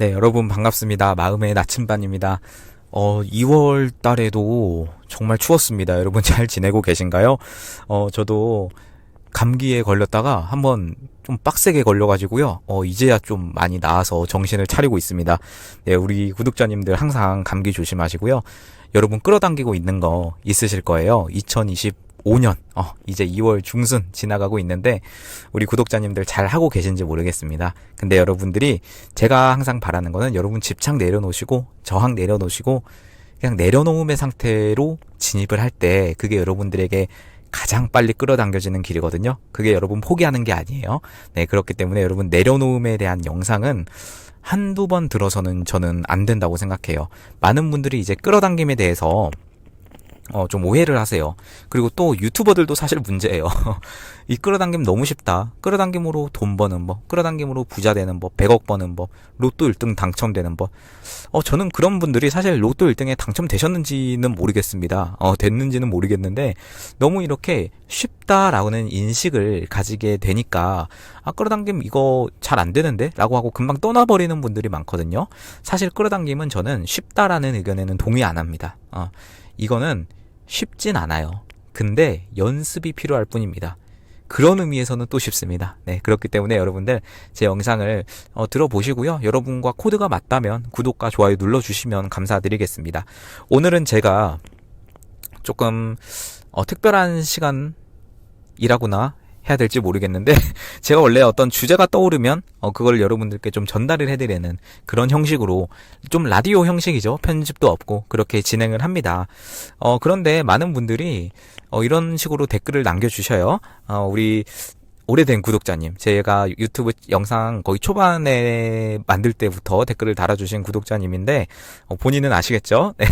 네, 여러분 반갑습니다. 마음의 나침반입니다. 2월 달에도 정말 추웠습니다. 여러분 잘 지내고 계신가요? 저도 감기에 걸렸다가 한번 좀 빡세게 걸려가지고요. 이제야 좀 많이 나아서 정신을 차리고 있습니다. 네, 우리 구독자님들 항상 감기 조심하시고요. 여러분 끌어당기고 있는 거 있으실 거예요. 2025년, 이제 2월 중순 지나가고 있는데, 우리 구독자님들 잘 하고 계신지 모르겠습니다. 근데 여러분들이, 제가 항상 바라는 거는 여러분 집착 내려놓으시고, 저항 내려놓으시고, 그냥 내려놓음의 상태로 진입을 할 때, 그게 여러분들에게 가장 빨리 끌어당겨지는 길이거든요. 그게 여러분 포기하는 게 아니에요. 네, 그렇기 때문에 여러분 내려놓음에 대한 영상은 한두 번 들어서는 저는 안 된다고 생각해요. 많은 분들이 이제 끌어당김에 대해서 좀 오해를 하세요. 그리고 또 유튜버들도 사실 문제예요. 이 끌어당김 너무 쉽다. 끌어당김으로 돈 버는 법, 끌어당김으로 부자 되는 법, 100억 버는 법, 로또 1등 당첨되는 법. 저는 그런 분들이 사실 로또 1등에 당첨되셨는지는 모르겠습니다. 됐는지는 모르겠는데, 너무 이렇게 쉽다라는 인식을 가지게 되니까, 끌어당김 이거 잘 안 되는데? 라고 하고 금방 떠나버리는 분들이 많거든요. 사실 끌어당김은 저는 쉽다라는 의견에는 동의 안 합니다. 이거는 쉽진 않아요. 근데 연습이 필요할 뿐입니다. 그런 의미에서는 또 쉽습니다. 네, 그렇기 때문에 여러분들 제 영상을 들어보시고요. 여러분과 코드가 맞다면 구독과 좋아요 눌러주시면 감사드리겠습니다. 오늘은 제가 조금 특별한 시간이라고나 해야 될지 모르겠는데, 제가 원래 어떤 주제가 떠오르면 그걸 여러분들께 좀 전달을 해드리는 그런 형식으로, 좀 라디오 형식이죠. 편집도 없고 그렇게 진행을 합니다. 그런데 많은 분들이 이런 식으로 댓글을 남겨주셔요. 우리 오래된 구독자님, 제가 유튜브 영상 거의 초반에 만들 때부터 댓글을 달아주신 구독자님인데, 본인은 아시겠죠? 네,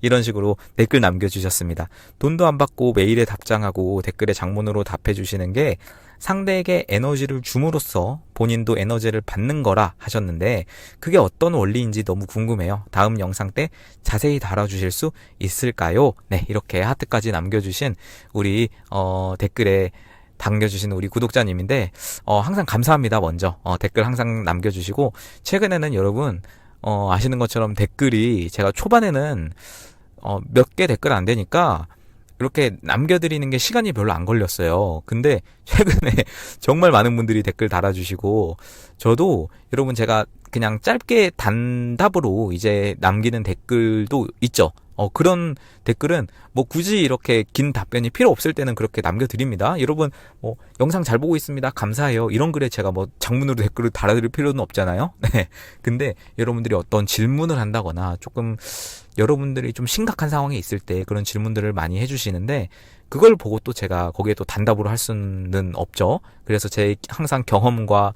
이런 식으로 댓글 남겨주셨습니다. 돈도 안 받고 메일에 답장하고 댓글에 장문으로 답해주시는 게 상대에게 에너지를 줌으로써 본인도 에너지를 받는 거라 하셨는데, 그게 어떤 원리인지 너무 궁금해요. 다음 영상 때 자세히 달아주실 수 있을까요? 네, 이렇게 하트까지 남겨주신 우리 댓글에 당겨주신 우리 구독자님인데, 항상 감사합니다. 먼저 댓글 항상 남겨주시고, 최근에는 여러분 아시는 것처럼 댓글이, 제가 초반에는 몇 개 댓글 안 되니까 이렇게 남겨드리는 게 시간이 별로 안 걸렸어요. 근데 최근에 정말 많은 분들이 댓글 달아주시고, 저도 여러분 제가 그냥 짧게 단답으로 이제 남기는 댓글도 있죠. 그런 댓글은 뭐 굳이 이렇게 긴 답변이 필요 없을 때는 그렇게 남겨드립니다. 여러분 영상 잘 보고 있습니다. 감사해요. 이런 글에 제가 장문으로 댓글을 달아드릴 필요는 없잖아요. 네. 근데 여러분들이 어떤 질문을 한다거나 조금 여러분들이 좀 심각한 상황에 있을 때 그런 질문들을 많이 해주시는데, 그걸 보고 또 제가 거기에 또 단답으로 할 수는 없죠. 그래서 제 항상 경험과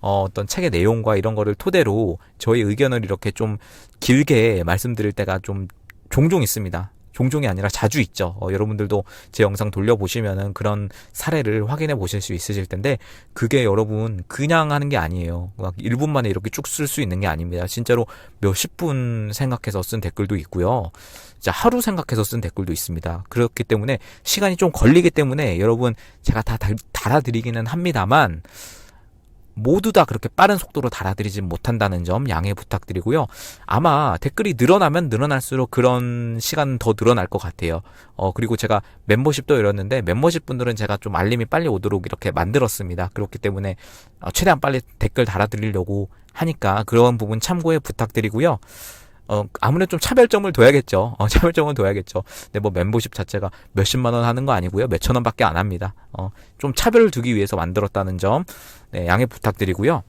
어떤 책의 내용과 이런 거를 토대로 저의 의견을 이렇게 좀 길게 말씀드릴 때가 좀 종종 있습니다. 종종이 아니라 자주 있죠. 여러분들도 제 영상 돌려보시면은 그런 사례를 확인해 보실 수 있으실 텐데, 그게 여러분 그냥 하는 게 아니에요. 막 1분 만에 이렇게 쭉 쓸 수 있는 게 아닙니다. 진짜로 몇십 분 생각해서 쓴 댓글도 있고요. 진짜 하루 생각해서 쓴 댓글도 있습니다. 그렇기 때문에 시간이 좀 걸리기 때문에 여러분 제가 다 달아드리기는 합니다만, 모두 다 그렇게 빠른 속도로 달아드리지 못한다는 점 양해 부탁드리고요. 아마 댓글이 늘어나면 늘어날수록 그런 시간은 더 늘어날 것 같아요. 그리고 제가 멤버십도 열었는데, 멤버십 분들은 제가 좀 알림이 빨리 오도록 이렇게 만들었습니다. 그렇기 때문에 최대한 빨리 댓글 달아드리려고 하니까 그런 부분 참고해 부탁드리고요. 아무래도 좀 차별점을 둬야겠죠. 차별점을 둬야겠죠. 근데 멤버십 자체가 몇십만 원 하는 거 아니고요. 몇천 원밖에 안 합니다. 좀 차별을 두기 위해서 만들었다는 점, 네, 양해 부탁드리고요.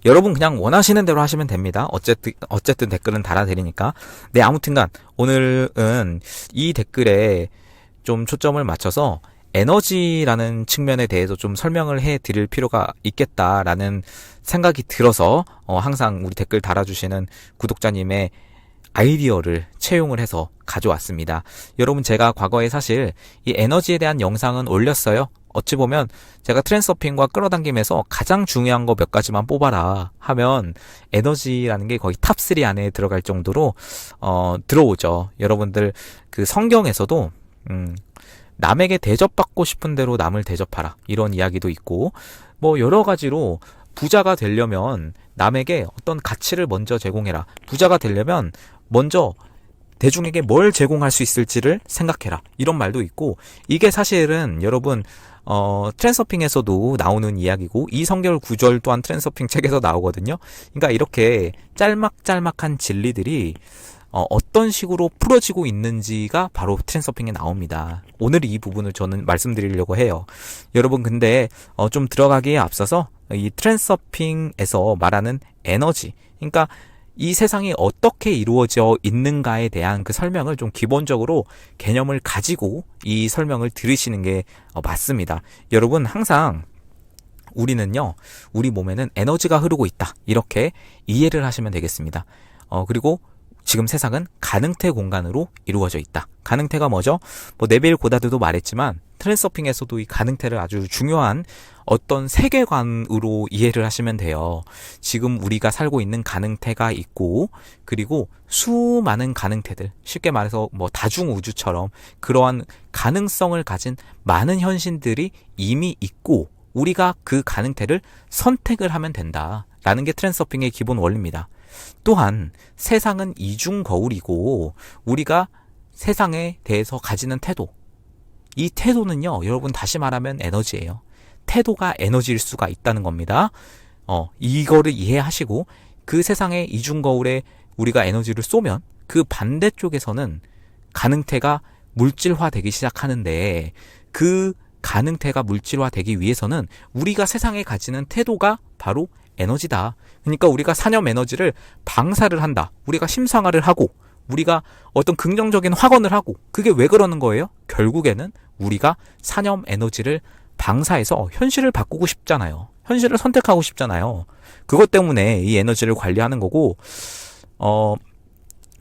여러분 그냥 원하시는 대로 하시면 됩니다. 어쨌든 댓글은 달아드리니까. 네, 아무튼간 오늘은 이 댓글에 좀 초점을 맞춰서 에너지라는 측면에 대해서 좀 설명을 해 드릴 필요가 있겠다라는 생각이 들어서 항상 우리 댓글 달아주시는 구독자님의 아이디어를 채용을 해서 가져왔습니다. 여러분 제가 과거에 사실 이 에너지에 대한 영상은 올렸어요. 어찌 보면 제가 트랜스서핑과 끌어당김에서 가장 중요한 거 몇 가지만 뽑아라 하면 에너지라는 게 거의 탑3 안에 들어갈 정도로 들어오죠. 여러분들 그 성경에서도 남에게 대접받고 싶은 대로 남을 대접하라, 이런 이야기도 있고, 여러 가지로 부자가 되려면 남에게 어떤 가치를 먼저 제공해라. 부자가 되려면 먼저 대중에게 뭘 제공할 수 있을지를 생각해라. 이런 말도 있고, 이게 사실은 여러분 트랜서핑에서도 나오는 이야기고, 이 성경 구절 또한 트랜서핑 책에서 나오거든요. 그러니까 이렇게 짤막짤막한 진리들이 어떤 식으로 풀어지고 있는지가 바로 트랜서핑에 나옵니다. 오늘 이 부분을 저는 말씀드리려고 해요. 여러분, 근데 좀 들어가기에 앞서서 이 트랜서핑에서 말하는 에너지, 그러니까 이 세상이 어떻게 이루어져 있는가에 대한 그 설명을 좀 기본적으로 개념을 가지고 이 설명을 들으시는 게 맞습니다. 여러분, 항상 우리는요, 우리 몸에는 에너지가 흐르고 있다, 이렇게 이해를 하시면 되겠습니다. 그리고 지금 세상은 가능태 공간으로 이루어져 있다. 가능태가 뭐죠? 네빌 고다드도 말했지만 트랜서핑에서도 이 가능태를 아주 중요한 어떤 세계관으로 이해를 하시면 돼요. 지금 우리가 살고 있는 가능태가 있고, 그리고 수많은 가능태들, 쉽게 말해서 다중우주처럼 그러한 가능성을 가진 많은 현신들이 이미 있고, 우리가 그 가능태를 선택을 하면 된다라는 게 트랜서핑의 기본 원리입니다. 또한 세상은 이중 거울이고, 우리가 세상에 대해서 가지는 태도, 이 태도는요, 여러분, 다시 말하면 에너지예요. 태도가 에너지일 수가 있다는 겁니다. 이거를 이해하시고, 그 세상의 이중 거울에 우리가 에너지를 쏘면 그 반대쪽에서는 가능태가 물질화되기 시작하는데, 그 가능태가 물질화되기 위해서는 우리가 세상에 가지는 태도가 바로 에너지다. 그러니까 우리가 산염 에너지를 방사를 한다. 우리가 심상화를 하고, 우리가 어떤 긍정적인 확언을 하고, 그게 왜 그러는 거예요? 결국에는 우리가 산염 에너지를 방사해서 현실을 바꾸고 싶잖아요. 현실을 선택하고 싶잖아요. 그것 때문에 이 에너지를 관리하는 거고,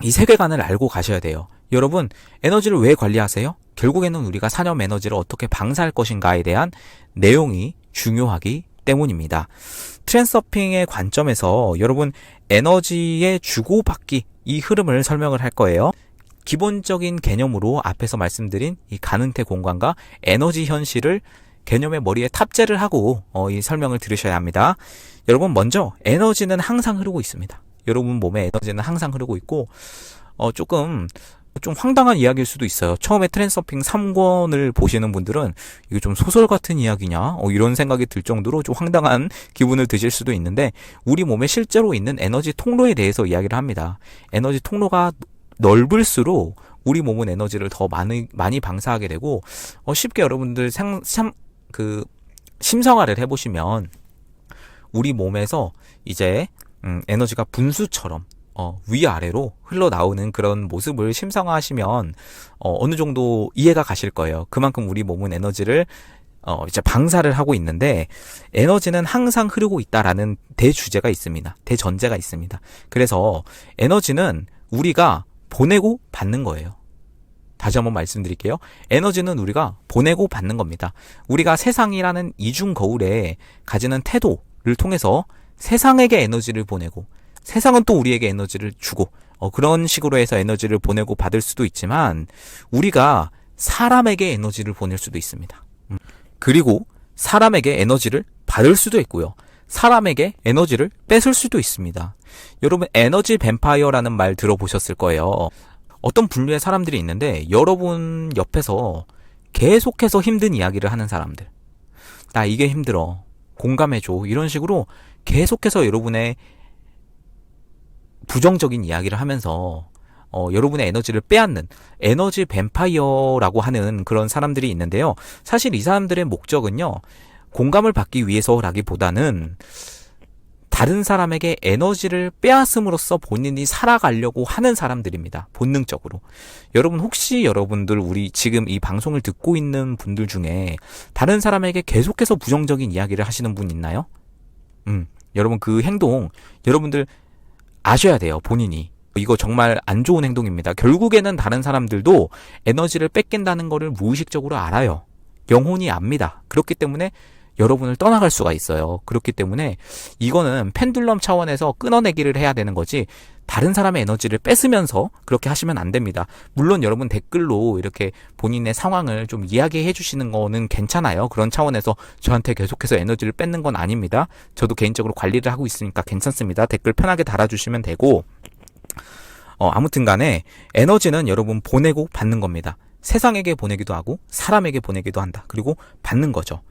이 세계관을 알고 가셔야 돼요. 여러분, 에너지를 왜 관리하세요? 결국에는 우리가 산염 에너지를 어떻게 방사할 것인가에 대한 내용이 중요하기 때문입니다. 트랜서핑의 관점에서 여러분, 에너지의 주고받기, 이 흐름을 설명을 할 거예요. 기본적인 개념으로 앞에서 말씀드린 이 가능태 공간과 에너지 현실을 개념의 머리에 탑재를 하고 이 설명을 들으셔야 합니다. 여러분, 먼저 에너지는 항상 흐르고 있습니다. 여러분 몸에 에너지는 항상 흐르고 있고, 좀 황당한 이야기일 수도 있어요. 처음에 트랜서핑 3권을 보시는 분들은 이게 좀 소설 같은 이야기냐? 이런 생각이 들 정도로 좀 황당한 기분을 드실 수도 있는데, 우리 몸에 실제로 있는 에너지 통로에 대해서 이야기를 합니다. 에너지 통로가 넓을수록 우리 몸은 에너지를 더 많이 방사하게 되고, 쉽게 여러분들 심성화를 해보시면 우리 몸에서 이제 에너지가 분수처럼 위아래로 흘러나오는 그런 모습을 심상화하시면 어느 정도 이해가 가실 거예요. 그만큼 우리 몸은 에너지를 이제 방사를 하고 있는데, 에너지는 항상 흐르고 있다라는 대주제가 있습니다. 대전제가 있습니다. 그래서 에너지는 우리가 보내고 받는 거예요. 다시 한번 말씀드릴게요. 에너지는 우리가 보내고 받는 겁니다. 우리가 세상이라는 이중 거울에 가지는 태도를 통해서 세상에게 에너지를 보내고, 세상은 또 우리에게 에너지를 주고, 그런 식으로 해서 에너지를 보내고 받을 수도 있지만, 우리가 사람에게 에너지를 보낼 수도 있습니다. 그리고 사람에게 에너지를 받을 수도 있고요. 사람에게 에너지를 뺏을 수도 있습니다. 여러분, 에너지 뱀파이어라는 말 들어보셨을 거예요. 어떤 분류의 사람들이 있는데, 여러분 옆에서 계속해서 힘든 이야기를 하는 사람들, 나 이게 힘들어, 공감해줘, 이런 식으로 계속해서 여러분의 부정적인 이야기를 하면서 여러분의 에너지를 빼앗는 에너지 뱀파이어라고 하는 그런 사람들이 있는데요. 사실 이 사람들의 목적은요, 공감을 받기 위해서라기보다는 다른 사람에게 에너지를 빼앗음으로써 본인이 살아가려고 하는 사람들입니다. 본능적으로. 여러분, 혹시 여러분들, 우리 지금 이 방송을 듣고 있는 분들 중에 다른 사람에게 계속해서 부정적인 이야기를 하시는 분 있나요? 여러분, 그 행동 여러분들 아셔야 돼요. 본인이 이거 정말 안 좋은 행동입니다. 결국에는 다른 사람들도 에너지를 뺏긴다는 거를 무의식적으로 알아요. 영혼이 압니다. 그렇기 때문에 여러분을 떠나갈 수가 있어요. 그렇기 때문에 이거는 펜듈럼 차원에서 끊어내기를 해야 되는 거지, 다른 사람의 에너지를 뺏으면서 그렇게 하시면 안 됩니다. 물론 여러분 댓글로 이렇게 본인의 상황을 좀 이야기해 주시는 거는 괜찮아요. 그런 차원에서 저한테 계속해서 에너지를 뺏는 건 아닙니다. 저도 개인적으로 관리를 하고 있으니까 괜찮습니다. 댓글 편하게 달아주시면 되고, 아무튼 간에 에너지는 여러분 보내고 받는 겁니다. 세상에게 보내기도 하고 사람에게 보내기도 한다. 그리고 받는 거죠.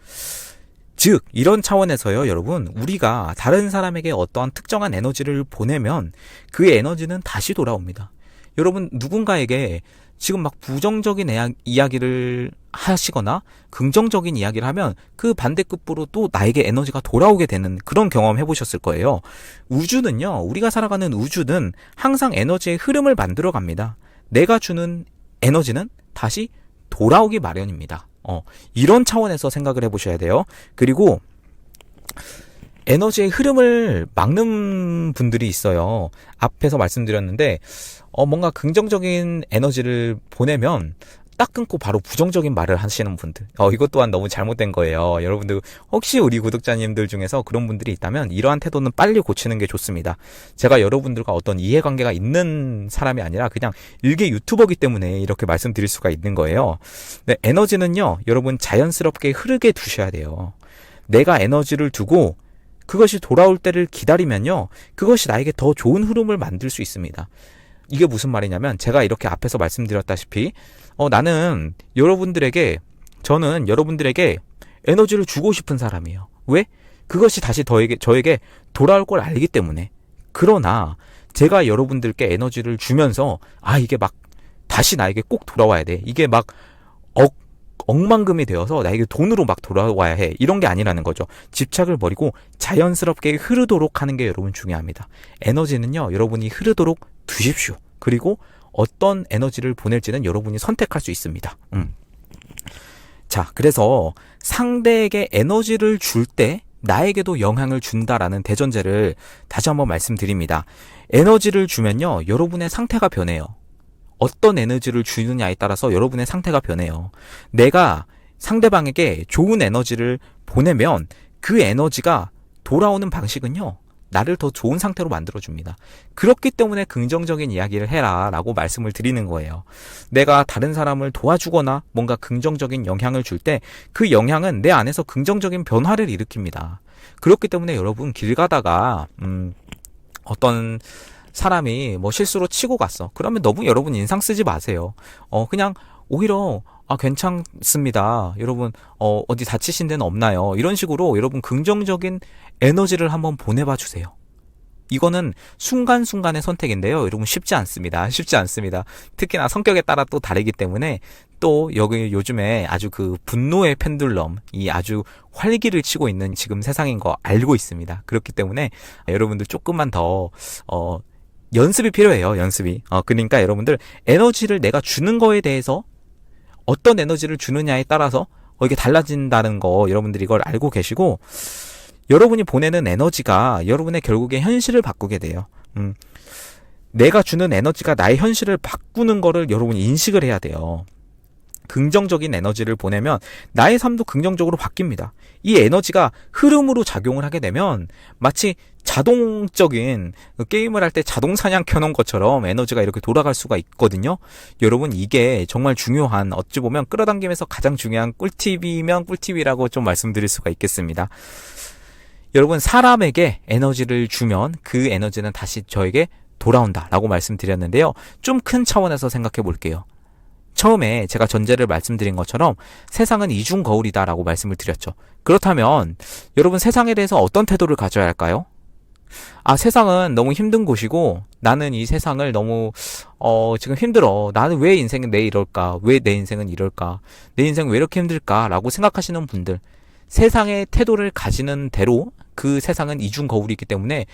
즉 이런 차원에서요, 여러분, 우리가 다른 사람에게 어떠한 특정한 에너지를 보내면 그 에너지는 다시 돌아옵니다. 여러분, 누군가에게 지금 막 부정적인 이야기를 하시거나 긍정적인 이야기를 하면 그 반대급부로 또 나에게 에너지가 돌아오게 되는 그런 경험 해보셨을 거예요. 우주는요, 우리가 살아가는 우주는 항상 에너지의 흐름을 만들어 갑니다. 내가 주는 에너지는 다시 돌아오기 마련입니다. 이런 차원에서 생각을 해보셔야 돼요. 그리고 에너지의 흐름을 막는 분들이 있어요. 앞에서 말씀드렸는데 뭔가 긍정적인 에너지를 보내면 딱 끊고 바로 부정적인 말을 하시는 분들, 이것 또한 너무 잘못된 거예요. 여러분들 혹시 우리 구독자님들 중에서 그런 분들이 있다면 이러한 태도는 빨리 고치는 게 좋습니다. 제가 여러분들과 어떤 이해관계가 있는 사람이 아니라 그냥 일개 유튜버기 때문에 이렇게 말씀드릴 수가 있는 거예요. 네, 에너지는요, 여러분 자연스럽게 흐르게 두셔야 돼요. 내가 에너지를 두고 그것이 돌아올 때를 기다리면요, 그것이 나에게 더 좋은 흐름을 만들 수 있습니다. 이게 무슨 말이냐면, 제가 이렇게 앞에서 말씀드렸다시피 저는 여러분들에게 에너지를 주고 싶은 사람이에요. 왜? 그것이 다시 저에게 돌아올 걸 알기 때문에. 그러나 제가 여러분들께 에너지를 주면서 이게 막 다시 나에게 꼭 돌아와야 돼, 이게 막 억만금이 되어서 나에게 돈으로 막 돌아와야 해, 이런 게 아니라는 거죠. 집착을 버리고 자연스럽게 흐르도록 하는 게 여러분 중요합니다. 에너지는요, 여러분이 흐르도록 두십시오. 그리고 어떤 에너지를 보낼지는 여러분이 선택할 수 있습니다. 자, 그래서 상대에게 에너지를 줄 때 나에게도 영향을 준다라는 대전제를 다시 한번 말씀드립니다. 에너지를 주면요, 여러분의 상태가 변해요. 어떤 에너지를 주느냐에 따라서 여러분의 상태가 변해요. 내가 상대방에게 좋은 에너지를 보내면 그 에너지가 돌아오는 방식은요, 나를 더 좋은 상태로 만들어줍니다. 그렇기 때문에 긍정적인 이야기를 해라 라고 말씀을 드리는 거예요. 내가 다른 사람을 도와주거나 뭔가 긍정적인 영향을 줄 때 그 영향은 내 안에서 긍정적인 변화를 일으킵니다. 그렇기 때문에 여러분, 길 가다가 어떤 사람이 실수로 치고 갔어. 그러면 너무 여러분 인상 쓰지 마세요. 그냥 오히려 괜찮습니다. 여러분, 어디 다치신 데는 없나요? 이런 식으로 여러분 긍정적인 에너지를 한번 보내봐 주세요. 이거는 순간순간의 선택인데요, 여러분 쉽지 않습니다. 특히나 성격에 따라 또 다르기 때문에, 또 여기 요즘에 아주 그 분노의 펜듈럼이 아주 활기를 치고 있는 지금 세상인 거 알고 있습니다. 그렇기 때문에 여러분들 조금만 더 연습이 필요해요. 연습이. 그러니까 여러분들, 에너지를 내가 주는 거에 대해서 어떤 에너지를 주느냐에 따라서 이게 달라진다는 거 여러분들이 이걸 알고 계시고, 여러분이 보내는 에너지가 여러분의 결국에 현실을 바꾸게 돼요. 내가 주는 에너지가 나의 현실을 바꾸는 거를 여러분이 인식을 해야 돼요. 긍정적인 에너지를 보내면 나의 삶도 긍정적으로 바뀝니다. 이 에너지가 흐름으로 작용을 하게 되면 마치 자동적인, 게임을 할 때 자동 사냥 켜놓은 것처럼 에너지가 이렇게 돌아갈 수가 있거든요. 여러분, 이게 정말 중요한, 어찌 보면 끌어당김에서 가장 중요한 꿀팁이면 꿀팁이라고 좀 말씀드릴 수가 있겠습니다. 여러분, 사람에게 에너지를 주면 그 에너지는 다시 저에게 돌아온다 라고 말씀드렸는데요, 좀 큰 차원에서 생각해 볼게요. 처음에 제가 전제를 말씀드린 것처럼 세상은 이중거울이다 라고 말씀을 드렸죠. 그렇다면 여러분, 세상에 대해서 어떤 태도를 가져야 할까요? 세상은 너무 힘든 곳이고 나는 이 세상을 너무 지금 힘들어, 나는 왜 인생은 내 이럴까, 왜 내 인생은 이럴까, 내 인생은 왜 이렇게 힘들까 라고 생각하시는 분들, 세상의 태도를 가지는 대로 그 세상은 이중거울이기 때문에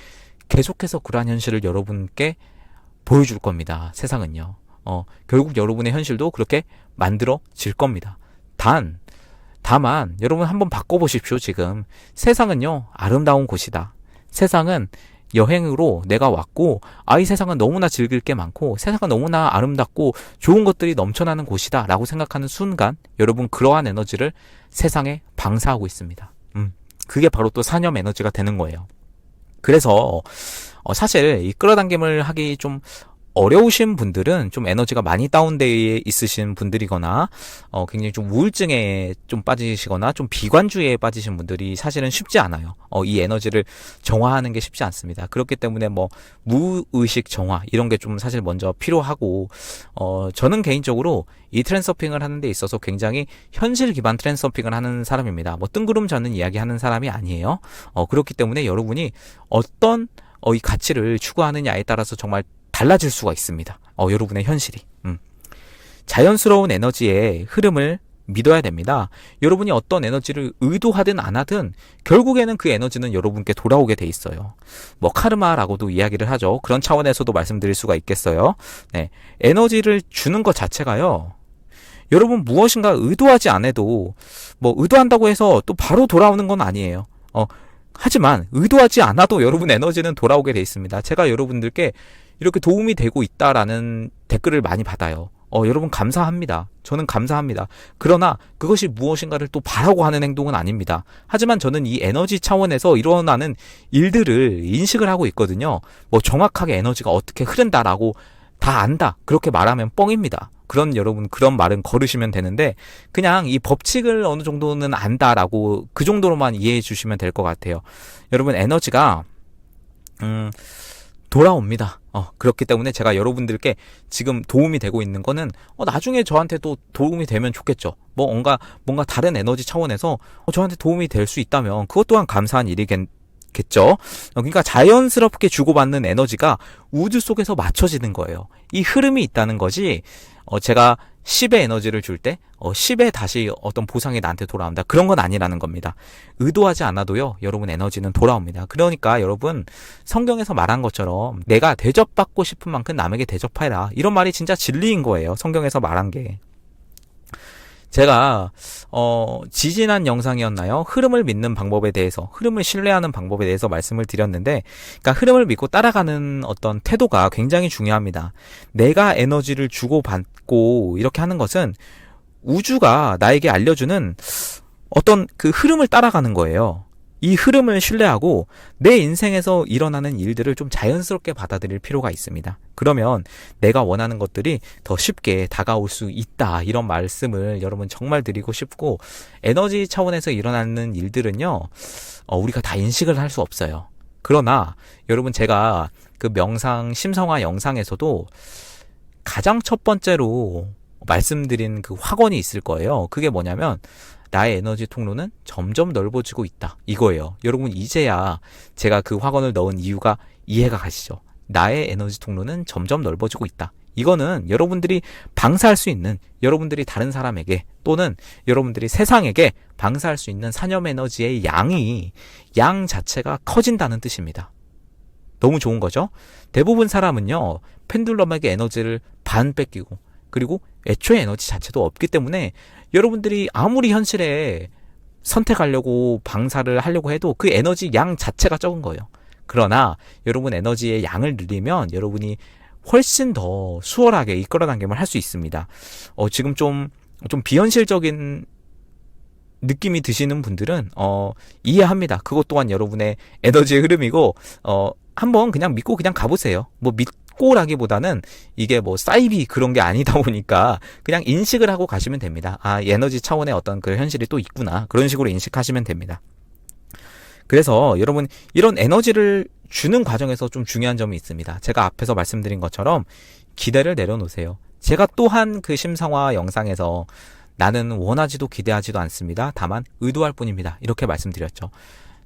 계속해서 그러한 현실을 여러분께 보여줄 겁니다. 세상은요, 결국 여러분의 현실도 그렇게 만들어질 겁니다. 다만 여러분 한번 바꿔보십시오. 지금 세상은요, 아름다운 곳이다. 세상은 여행으로 내가 왔고, 이 세상은 너무나 즐길 게 많고 세상은 너무나 아름답고 좋은 것들이 넘쳐나는 곳이다 라고 생각하는 순간, 여러분 그러한 에너지를 세상에 방사하고 있습니다. 그게 바로 또 산염 에너지가 되는 거예요. 그래서 사실 이 끌어당김을 하기 좀 어려우신 분들은, 좀 에너지가 많이 다운되어 있으신 분들이거나 굉장히 좀 우울증에 좀 빠지시거나 좀 비관주의에 빠지신 분들이 사실은 쉽지 않아요. 이 에너지를 정화하는 게 쉽지 않습니다. 그렇기 때문에 뭐 무의식 정화 이런 게 좀 사실 먼저 필요하고, 저는 개인적으로 이 트랜서핑을 하는 데 있어서 굉장히 현실 기반 트랜서핑을 하는 사람입니다. 뭐 뜬구름 잡는 이야기 하는 사람이 아니에요. 그렇기 때문에 여러분이 어떤 이 가치를 추구하느냐에 따라서 정말 달라질 수가 있습니다. 여러분의 현실이. 자연스러운 에너지의 흐름을 믿어야 됩니다. 여러분이 어떤 에너지를 의도하든 안 하든 결국에는 그 에너지는 여러분께 돌아오게 돼 있어요. 뭐 카르마라고도 이야기를 하죠. 그런 차원에서도 말씀드릴 수가 있겠어요. 네, 에너지를 주는 것 자체가요, 여러분 무엇인가 의도하지 않아도, 뭐 의도한다고 해서 또 바로 돌아오는 건 아니에요. 하지만 의도하지 않아도 여러분 에너지는 돌아오게 돼 있습니다. 제가 여러분들께 이렇게 도움이 되고 있다라는 댓글을 많이 받아요. 여러분 감사합니다. 저는 감사합니다. 그러나 그것이 무엇인가를 또 바라고 하는 행동은 아닙니다. 하지만 저는 이 에너지 차원에서 일어나는 일들을 인식을 하고 있거든요. 뭐 정확하게 에너지가 어떻게 흐른다라고 다 안다, 그렇게 말하면 뻥입니다. 여러분 그런 말은 거르시면 되는데, 그냥 이 법칙을 어느 정도는 안다라고 그 정도로만 이해해 주시면 될 것 같아요. 여러분 에너지가 돌아옵니다. 그렇기 때문에 제가 여러분들께 지금 도움이 되고 있는 거는 나중에 저한테도 도움이 되면 좋겠죠. 뭔가 다른 에너지 차원에서 저한테 도움이 될 수 있다면 그것 또한 감사한 일이겠죠. 그러니까 자연스럽게 주고받는 에너지가 우주 속에서 맞춰지는 거예요. 이 흐름이 있다는 거지, 제가 10의 에너지를 줄 때 10의 다시 어떤 보상이 나한테 돌아온다, 그런 건 아니라는 겁니다. 의도하지 않아도요, 여러분 에너지는 돌아옵니다. 그러니까 여러분, 성경에서 말한 것처럼 내가 대접받고 싶은 만큼 남에게 대접해라, 이런 말이 진짜 진리인 거예요. 성경에서 말한 게. 제가 지지난 영상이었나요? 흐름을 믿는 방법에 대해서, 흐름을 신뢰하는 방법에 대해서 말씀을 드렸는데, 그러니까 흐름을 믿고 따라가는 어떤 태도가 굉장히 중요합니다. 내가 에너지를 주고받고 이렇게 하는 것은 우주가 나에게 알려주는 어떤 그 흐름을 따라가는 거예요. 이 흐름을 신뢰하고 내 인생에서 일어나는 일들을 좀 자연스럽게 받아들일 필요가 있습니다. 그러면 내가 원하는 것들이 더 쉽게 다가올 수 있다, 이런 말씀을 여러분 정말 드리고 싶고, 에너지 차원에서 일어나는 일들은요, 우리가 다 인식을 할 수 없어요. 그러나 여러분, 제가 그 명상 심성화 영상에서도 가장 첫 번째로 말씀드린 그 확언이 있을 거예요. 그게 뭐냐면, 나의 에너지 통로는 점점 넓어지고 있다, 이거예요. 여러분 이제야 제가 그 확언을 넣은 이유가 이해가 가시죠? 나의 에너지 통로는 점점 넓어지고 있다. 이거는 여러분들이 방사할 수 있는, 여러분들이 다른 사람에게 또는 여러분들이 세상에게 방사할 수 있는 산염 에너지의 양 자체가 커진다는 뜻입니다. 너무 좋은 거죠? 대부분 사람은요, 펜듈럼에게 에너지를 반 뺏기고, 그리고 애초에 에너지 자체도 없기 때문에 여러분들이 아무리 현실에 선택하려고 방사를 하려고 해도 그 에너지 양 자체가 적은 거예요. 그러나 여러분 에너지의 양을 늘리면 여러분이 훨씬 더 수월하게 이끌어당김을 할 수 있습니다. 지금 좀 비현실적인 느낌이 드시는 분들은 이해합니다. 그것 또한 여러분의 에너지의 흐름이고, 한번 그냥 믿고 그냥 가보세요. 뭐 믿고라기보다는 이게 뭐 사이비 그런 게 아니다 보니까 그냥 인식을 하고 가시면 됩니다. 에너지 차원의 어떤 그 현실이 또 있구나, 그런 식으로 인식하시면 됩니다. 그래서 여러분, 이런 에너지를 주는 과정에서 좀 중요한 점이 있습니다. 제가 앞에서 말씀드린 것처럼 기대를 내려놓으세요. 제가 또한 그 심성화 영상에서 나는 원하지도 기대하지도 않습니다, 다만 의도할 뿐입니다, 이렇게 말씀드렸죠.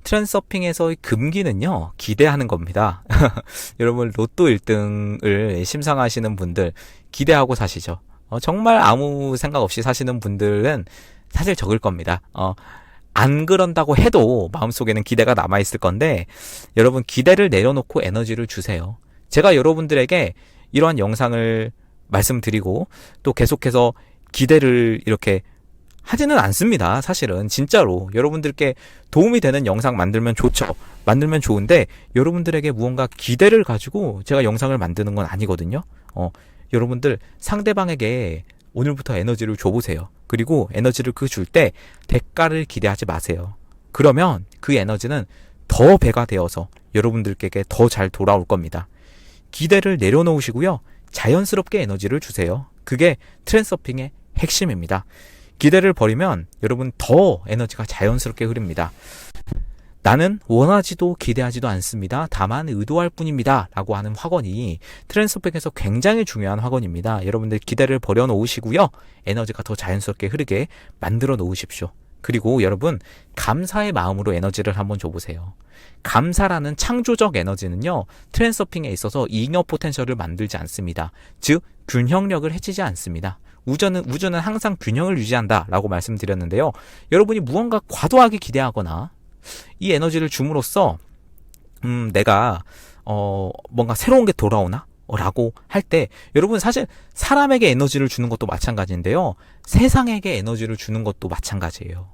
트랜서핑에서의 금기는요, 기대하는 겁니다. 여러분, 로또 1등을 심상하시는 분들 기대하고 사시죠. 정말 아무 생각 없이 사시는 분들은 사실 적을 겁니다. 안 그런다고 해도 마음속에는 기대가 남아있을 건데, 여러분 기대를 내려놓고 에너지를 주세요. 제가 여러분들에게 이러한 영상을 말씀드리고 또 계속해서 기대를 이렇게 하지는 않습니다. 사실은 진짜로 여러분들께 도움이 되는 영상 만들면 좋죠. 만들면 좋은데 여러분들에게 무언가 기대를 가지고 제가 영상을 만드는 건 아니거든요. 여러분들 상대방에게 오늘부터 에너지를 줘보세요. 그리고 에너지를 줄 때 대가를 기대하지 마세요. 그러면 그 에너지는 더 배가 되어서 여러분들께 더 잘 돌아올 겁니다. 기대를 내려놓으시고요. 자연스럽게 에너지를 주세요. 그게 트랜서핑의 핵심입니다. 기대를 버리면 여러분 더 에너지가 자연스럽게 흐릅니다. 나는 원하지도 기대하지도 않습니다. 다만 의도할 뿐입니다. 라고 하는 확언이 트랜스퍼에서 굉장히 중요한 확언입니다. 여러분들 기대를 버려놓으시고요. 에너지가 더 자연스럽게 흐르게 만들어 놓으십시오. 그리고 여러분 감사의 마음으로 에너지를 한번 줘보세요. 감사라는 창조적 에너지는요. 트랜서핑에 있어서 잉여 포텐셜을 만들지 않습니다. 즉 균형력을 해치지 않습니다. 우주는 항상 균형을 유지한다 라고 말씀드렸는데요. 여러분이 무언가 과도하게 기대하거나 이 에너지를 줌으로써 내가 뭔가 새로운 게 돌아오나? 라고 할 때 여러분 사실 사람에게 에너지를 주는 것도 마찬가지인데요. 세상에게 에너지를 주는 것도 마찬가지예요.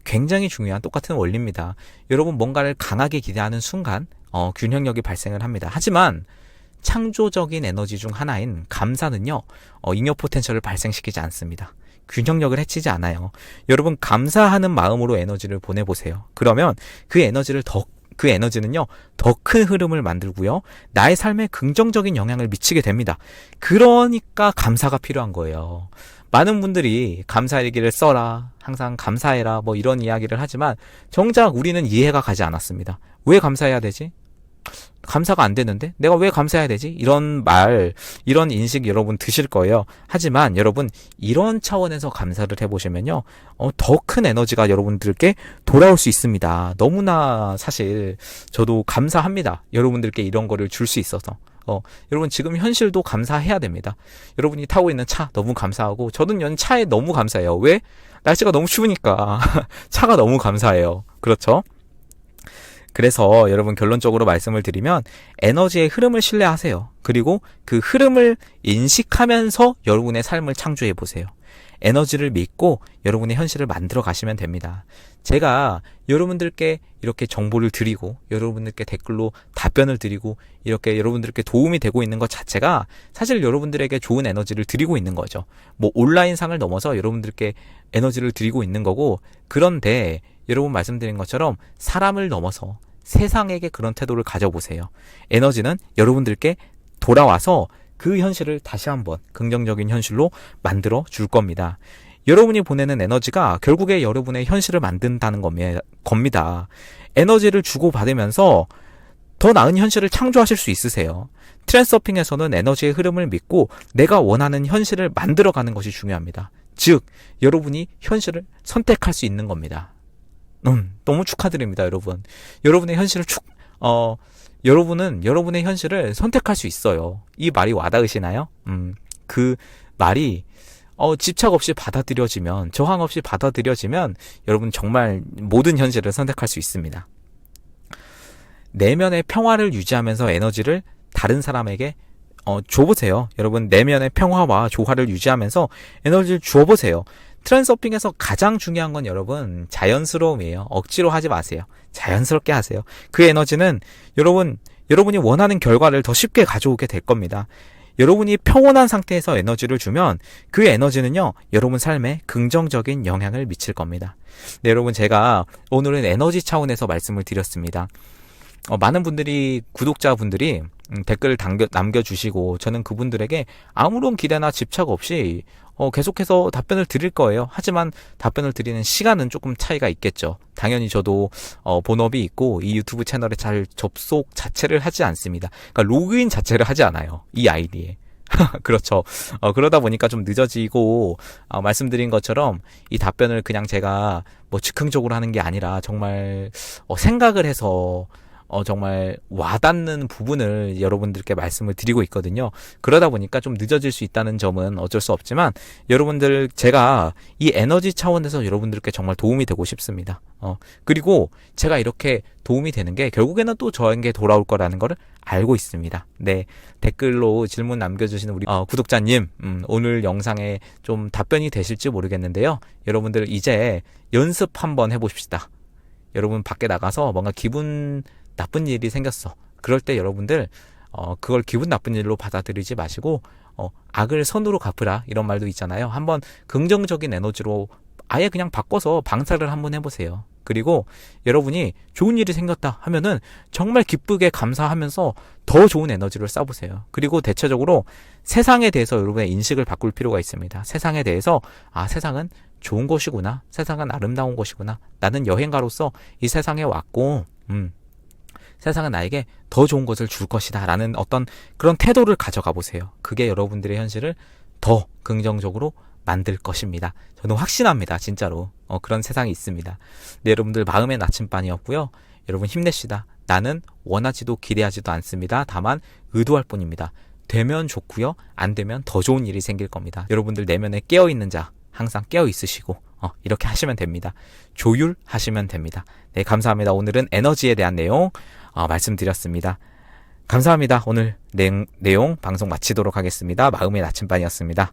굉장히 중요한 똑같은 원리입니다. 여러분 뭔가를 강하게 기대하는 순간 균형력이 발생을 합니다. 하지만 창조적인 에너지 중 하나인 감사는요. 잉여 포텐셜을 발생시키지 않습니다. 균형력을 해치지 않아요. 여러분 감사하는 마음으로 에너지를 보내보세요. 그러면 그 에너지는요 더 큰 흐름을 만들고요 나의 삶에 긍정적인 영향을 미치게 됩니다. 그러니까 감사가 필요한 거예요. 많은 분들이 감사 일기를 써라, 항상 감사해라 뭐 이런 이야기를 하지만 정작 우리는 이해가 가지 않았습니다. 왜 감사해야 되지? 감사가 안 되는데 내가 왜 감사해야 되지? 이런 인식 여러분 드실 거예요. 하지만 여러분 이런 차원에서 감사를 해보시면요 더 큰 에너지가 여러분들께 돌아올 수 있습니다. 너무나 사실 저도 감사합니다. 여러분들께 이런 거를 줄 수 있어서 여러분 지금 현실도 감사해야 됩니다. 여러분이 타고 있는 차 너무 감사하고 저는 차에 너무 감사해요. 왜? 날씨가 너무 추우니까 차가 너무 감사해요. 그렇죠? 그래서 여러분 결론적으로 말씀을 드리면 에너지의 흐름을 신뢰하세요. 그리고 그 흐름을 인식하면서 여러분의 삶을 창조해 보세요. 에너지를 믿고 여러분의 현실을 만들어 가시면 됩니다. 제가 여러분들께 이렇게 정보를 드리고 여러분들께 댓글로 답변을 드리고 이렇게 여러분들께 도움이 되고 있는 것 자체가 사실 여러분들에게 좋은 에너지를 드리고 있는 거죠. 뭐 온라인상을 넘어서 여러분들께 에너지를 드리고 있는 거고, 그런데 여러분 말씀드린 것처럼 사람을 넘어서 세상에게 그런 태도를 가져보세요. 에너지는 여러분들께 돌아와서 그 현실을 다시 한번 긍정적인 현실로 만들어 줄 겁니다. 여러분이 보내는 에너지가 결국에 여러분의 현실을 만든다는 겁니다. 에너지를 주고받으면서 더 나은 현실을 창조하실 수 있으세요. 트랜서핑에서는 에너지의 흐름을 믿고 내가 원하는 현실을 만들어가는 것이 중요합니다. 즉 여러분이 현실을 선택할 수 있는 겁니다. 너무 축하드립니다, 여러분. 여러분의 현실을 여러분은 여러분의 현실을 선택할 수 있어요. 이 말이 와닿으시나요? 그 말이 집착 없이 받아들여지면, 저항 없이 받아들여지면 여러분 정말 모든 현실을 선택할 수 있습니다. 내면의 평화를 유지하면서 에너지를 다른 사람에게 줘보세요. 여러분 내면의 평화와 조화를 유지하면서 에너지를 주어보세요. 트랜서핑에서 가장 중요한 건 여러분 자연스러움이에요. 억지로 하지 마세요. 자연스럽게 하세요. 그 에너지는 여러분이 원하는 결과를 더 쉽게 가져오게 될 겁니다. 여러분이 평온한 상태에서 에너지를 주면 그 에너지는요 여러분 삶에 긍정적인 영향을 미칠 겁니다. 네, 여러분 제가 오늘은 에너지 차원에서 말씀을 드렸습니다. 많은 분들이 구독자분들이 댓글을 남겨주시고 저는 그분들에게 아무런 기대나 집착 없이 계속해서 답변을 드릴 거예요. 하지만 답변을 드리는 시간은 조금 차이가 있겠죠. 당연히 저도 본업이 있고 이 유튜브 채널에 잘 접속 자체를 하지 않습니다. 그러니까 로그인 자체를 하지 않아요. 이 아이디에. 그렇죠. 그러다 보니까 좀 늦어지고 말씀드린 것처럼 이 답변을 그냥 제가 뭐 즉흥적으로 하는 게 아니라 정말 생각을 해서 정말 와닿는 부분을 여러분들께 말씀을 드리고 있거든요. 그러다 보니까 좀 늦어질 수 있다는 점은 어쩔 수 없지만 여러분들 제가 이 에너지 차원에서 여러분들께 정말 도움이 되고 싶습니다. 그리고 제가 이렇게 도움이 되는 게 결국에는 또 저에게 돌아올 거라는 거를 알고 있습니다. 네, 댓글로 질문 남겨주시는 우리 구독자님, 오늘 영상에 좀 답변이 되실지 모르겠는데요. 여러분들 이제 연습 한번 해보십시다. 여러분 밖에 나가서 뭔가 기분 나쁜 일이 생겼어. 그럴 때 여러분들 그걸 기분 나쁜 일로 받아들이지 마시고 악을 선으로 갚으라 이런 말도 있잖아요. 한번 긍정적인 에너지로 아예 그냥 바꿔서 방사를 한번 해보세요. 그리고 여러분이 좋은 일이 생겼다 하면은 정말 기쁘게 감사하면서 더 좋은 에너지를 쏴보세요. 그리고 대체적으로 세상에 대해서 여러분의 인식을 바꿀 필요가 있습니다. 세상에 대해서 세상은 좋은 곳이구나. 세상은 아름다운 곳이구나. 나는 여행가로서 이 세상에 왔고 세상은 나에게 더 좋은 것을 줄 것이다 라는 어떤 그런 태도를 가져가 보세요. 그게 여러분들의 현실을 더 긍정적으로 만들 것입니다. 저는 확신합니다. 진짜로 그런 세상이 있습니다. 네, 여러분들 마음의 나침반이었고요. 여러분 힘내시다. 나는 원하지도 기대하지도 않습니다. 다만 의도할 뿐입니다. 되면 좋고요. 안 되면 더 좋은 일이 생길 겁니다. 여러분들 내면에 깨어있는 자 항상 깨어있으시고 이렇게 하시면 됩니다. 조율하시면 됩니다. 네, 감사합니다. 오늘은 에너지에 대한 내용 말씀드렸습니다. 감사합니다. 오늘 내용 방송 마치도록 하겠습니다. 마음의 나침반이었습니다.